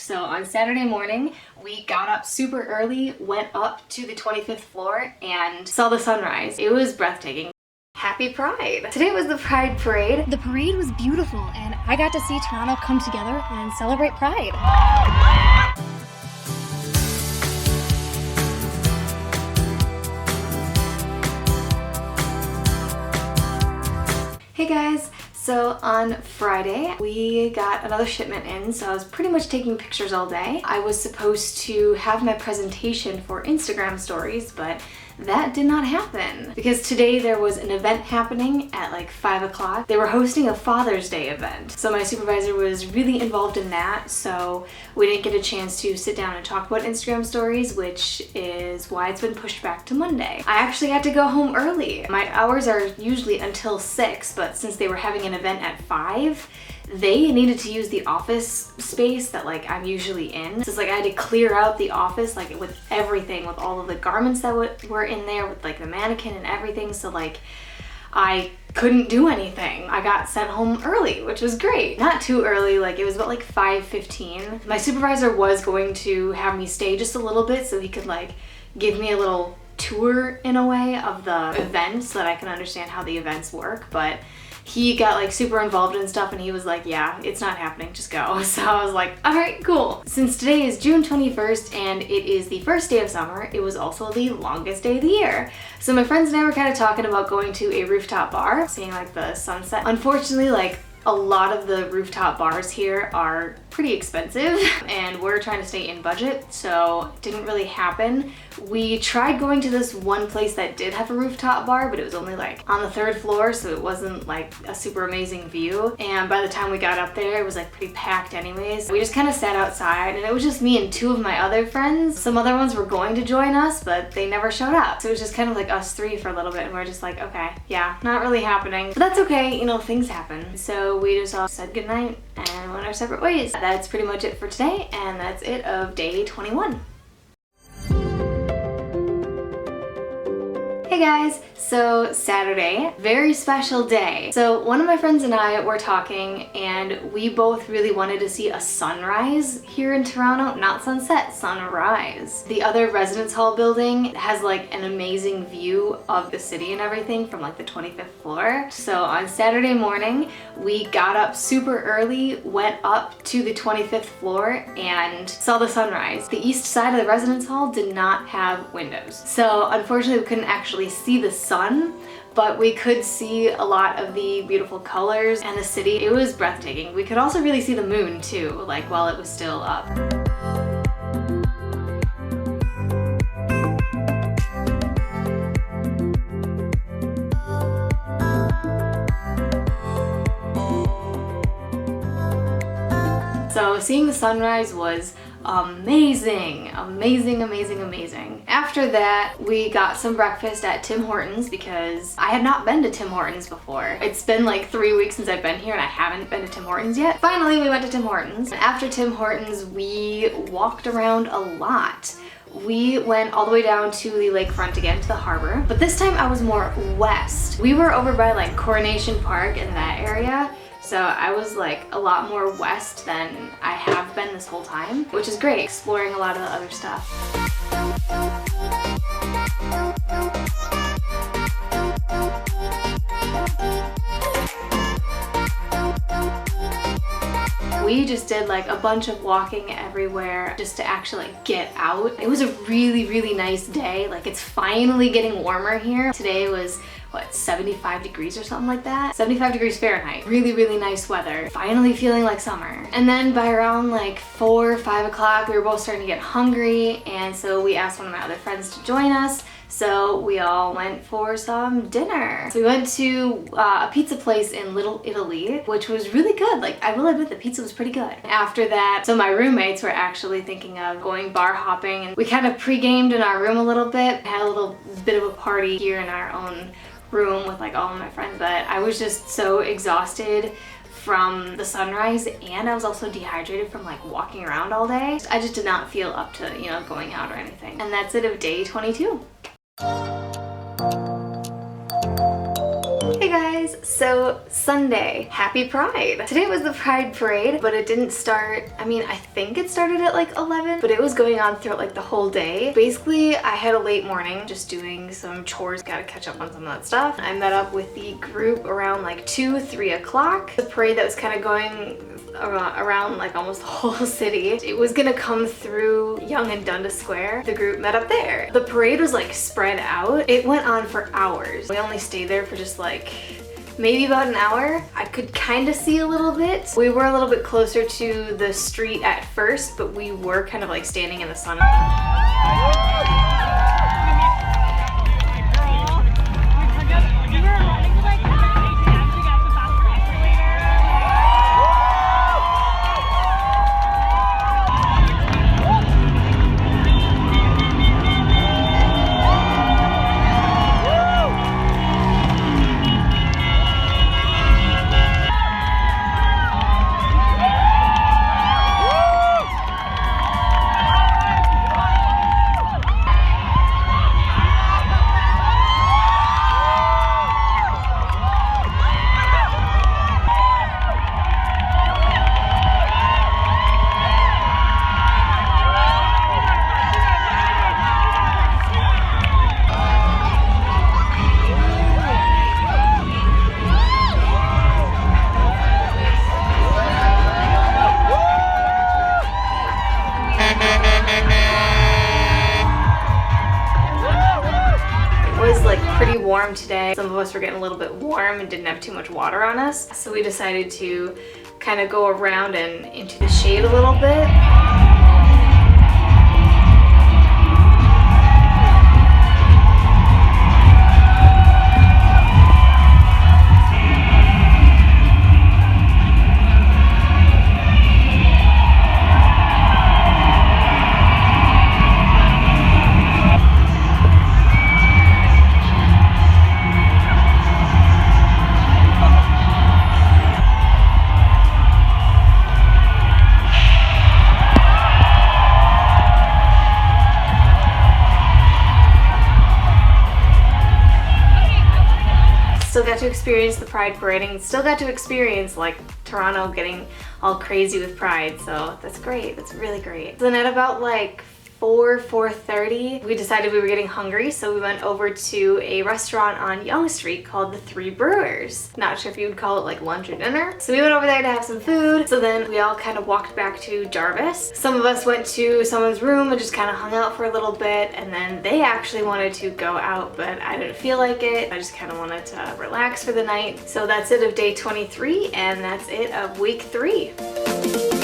So on Saturday morning, we got up super early, went up to the 25th floor and saw the sunrise. It was breathtaking. Happy Pride! Today was the Pride Parade. The parade was beautiful and I got to see Toronto come together and celebrate Pride. Hey guys! So on Friday, we got another shipment in, so I was pretty much taking pictures all day. I was supposed to have my presentation for Instagram stories, but that did not happen because today there was an event happening at like 5 o'clock. They were hosting a Father's Day event. So my supervisor was really involved in that, so we didn't get a chance to sit down and talk about Instagram stories, which is why it's been pushed back to Monday. I actually had to go home early. My hours are usually until 6, but since they were having an event at 5, they needed to use the office space that like I'm usually in. So it's like I had to clear out the office like with everything, with all of the garments that were in there, with like the mannequin and everything. So like I couldn't do anything. I got sent home early, which was great. Not too early, like it was about like 5:15. My supervisor was going to have me stay just a little bit so he could like give me a little tour in a way of the event so that I can understand how the events work, but he got like super involved in stuff and he was like, yeah, it's not happening, just go. So I was like, all right, cool. Since today is June 21st and it is the first day of summer, it was also the longest day of the year. So my friends and I were kind of talking about going to a rooftop bar, seeing like the sunset. Unfortunately, like a lot of the rooftop bars here are pretty expensive and we're trying to stay in budget, so it didn't really happen. We tried going to this one place that did have a rooftop bar, but it was only like on the 3rd floor, so it wasn't like a super amazing view. And by the time we got up there, it was like pretty packed anyways. We just kind of sat outside and it was just me and 2 of my other friends. Some other ones were going to join us, but they never showed up. So it was just kind of like us 3 for a little bit and we're just like, okay, yeah, not really happening. But that's okay, you know, things happen. So we just all said goodnight and went our separate ways. That's pretty much it for today, and that's it of day 21. Hey guys, so Saturday, very special day. So one of my friends and I were talking and we both really wanted to see a sunrise here in Toronto, not sunset, sunrise. The other residence hall building has like an amazing view of the city and everything from like the 25th floor. So on Saturday morning, we got up super early, went up to the 25th floor and saw the sunrise. The east side of the residence hall did not have windows. So unfortunately we couldn't actually see the sun, but we could see a lot of the beautiful colors and the city. It was breathtaking. We could also really see the moon too, like while it was still up. So seeing the sunrise was amazing, amazing, amazing, amazing. After that, we got some breakfast at Tim Hortons because I had not been to Tim Hortons before. It's been like 3 weeks since I've been here and I haven't been to Tim Hortons yet. Finally, we went to Tim Hortons. After Tim Hortons, we walked around a lot. We went all the way down to the lakefront again, to the harbor, but this time I was more west. We were over by like Coronation Park in that area, so I was like a lot more west than I have been this whole time, which is great, exploring a lot of the other stuff. We just did like a bunch of walking everywhere just to actually like, get out. It was a really, really nice day. Like it's finally getting warmer here. Today was what, 75 degrees or something like that? 75 degrees Fahrenheit. Really, really nice weather. Finally feeling like summer. And then by around like 4 or 5 o'clock, we were both starting to get hungry. And so we asked one of my other friends to join us. So we all went for some dinner. So we went to a pizza place in Little Italy, which was really good. Like I will admit the pizza was pretty good. After that, so my roommates were actually thinking of going bar hopping and we kind of pre-gamed in our room a little bit. Had a little bit of a party here in our own room with like all of my friends, but I was just so exhausted from the sunrise and I was also dehydrated from like walking around all day. I just did not feel up to, you know, going out or anything. And that's it of day 22. Hey guys, So Sunday, happy Pride. Today was the Pride Parade, but it didn't start, I mean, I think it started at like 11, but it was going on throughout like the whole day. Basically, I had a late morning just doing some chores, gotta catch up on some of that stuff. I met up with the group around like 2, 3 o'clock. The parade that was kind of going around like almost the whole city. It was gonna come through Yonge and Dundas Square. The group met up there. The parade was like spread out. It went on for hours. We only stayed there for just like maybe about an hour. I could kind of see a little bit. We were a little bit closer to the street at first, but we were kind of like standing in the sun. Pretty warm today. Some of us were getting a little bit warm and didn't have too much water on us. So we decided to kind of go around and into the shade a little bit. Still got to experience the Pride parading, still got to experience like Toronto getting all crazy with Pride, so that's great, that's really great. So then at about like 4:30, we decided we were getting hungry, so we went over to a restaurant on Yonge Street called the Three Brewers. Not sure if you would call it like lunch or dinner. So we went over there to have some food, so then we all kind of walked back to Jarvis. Some of us went to someone's room and just kind of hung out for a little bit, and then they actually wanted to go out, but I didn't feel like it. I just kind of wanted to relax for the night. So that's it of day 23, and that's it of week 3.